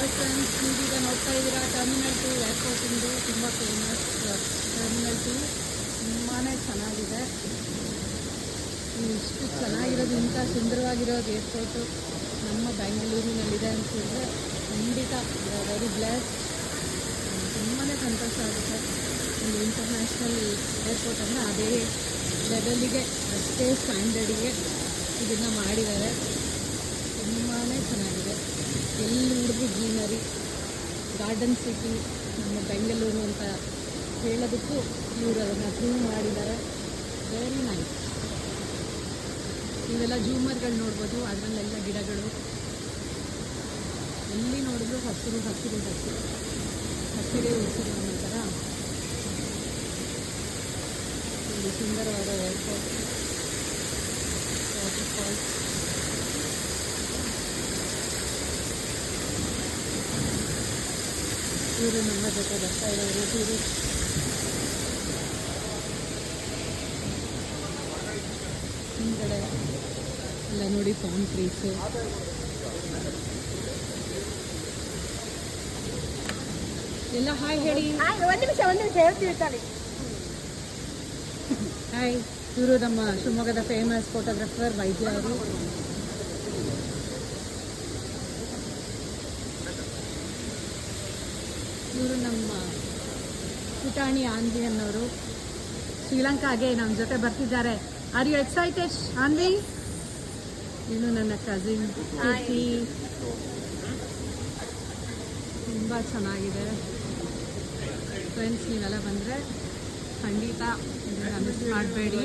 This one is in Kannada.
ಫ್ರೆಂಡ್ಸ್, ನೀವೀಗ ನೋಡ್ತಾ ಇದ್ದೀರಾ ಟರ್ಮಿನಲ್ 2 ಏರ್ಪೋರ್ಟಿಂದು ತುಂಬ ಫೇಮಸ್ ಟರ್ಮಿನಲ್ 2 ತುಂಬಾ ಚೆನ್ನಾಗಿದೆ. ಇಷ್ಟು ಚೆನ್ನಾಗಿರೋದು, ಇಂಥ ಸುಂದರವಾಗಿರೋದು ಏರ್ಪೋರ್ಟು ನಮ್ಮ ಬೆಂಗಳೂರಿನಲ್ಲಿದೆ ಅಂತಂದರೆ ಖಂಡಿತ ವೆರಿ ಬ್ಲೆಸ್. ತುಂಬಾ ಸಂತೋಷ ಆಗುತ್ತೆ. ಒಂದು ಇಂಟರ್ನ್ಯಾಷನಲ್ ಏರ್ಪೋರ್ಟ್ ಅಂದರೆ ಅದೇ ಲೆವೆಲ್ಲಿಗೆ, ಅಷ್ಟೇ ಸ್ಟ್ಯಾಂಡರ್ಡಿಗೆ ಇದನ್ನು ಮಾಡಿದ್ದಾರೆ. ತುಂಬಾ ಚೆನ್ನಾಗಿದೆ. ಎಲ್ಲಿ ನೋಡಿದ್ರು ಗ್ರೀನರಿ, ಗಾರ್ಡನ್ ಸಿಟಿ ನಮ್ಮ ಬೆಂಗಳೂರು ಅಂತ ಹೇಳೋದಕ್ಕೂ ಇವರು ಅದನ್ನು ಪ್ರೂವ್ ಮಾಡಿದ್ದಾರೆ. Very nice. ಇವೆಲ್ಲ ಜೂಮರ್ಗಳು ನೋಡ್ಬೋದು, ಅದರಲ್ಲೆಲ್ಲ ಗಿಡಗಳು, ಎಲ್ಲಿ ನೋಡಿದ್ರು ಹಸಿರು ಹಸಿರು ಹಸಿರು ಹಸಿರೇ ಉಸಿರು ಅನ್ನೋ ಥರ ಒಂದು ಸುಂದರವಾದ ಏರ್ಪೋರ್ಟ್. ವಾಟರ್ಫಾಲ್ಸ್, ಇವರು ನಮ್ಮ ಜೊತೆ ಬರ್ತಾ ಇರೋರು ಟೂರಿಸ್ಟ್. ಹಿಂದ್ಗಡೆ ಎಲ್ಲ ನೋಡಿ ಪಾಮ್ ಟ್ರೀಸು. ಎಲ್ಲ ಹಾಯ್ ಹೇಳಿ. ಒಂದು ನಿಮಿಷ ಹೇಳ್ತಿರ್ತಾರೆ. ಹಾಯ್, ಇವರು ನಮ್ಮ ಶಿವಮೊಗ್ಗದ ಫೇಮಸ್ ಫೋಟೋಗ್ರಾಫರ್ ವೈದ್ಯ ಅವರು. ಇವರು ನಮ್ಮ ಪುಟಾಣಿ ಆನ್ವಿ ಅನ್ನೋರು. ಶ್ರೀಲಂಕಾಗೆ ನಮ್ಮ ಜೊತೆ ಬರ್ತಿದ್ದಾರೆ. Are you excited Anvi? ಇನ್ನು ನನ್ನ ಕಸಿನ್ ಕೀರ್ತಿ. ತುಂಬ ಚೆನ್ನಾಗಿದೆ ಫ್ರೆಂಡ್ಸ್. ನೀವೆಲ್ಲ ಬಂದರೆ ಖಂಡಿತ ಇದನ್ನು ಮಿಸ್ ಮಾಡಬೇಡಿ.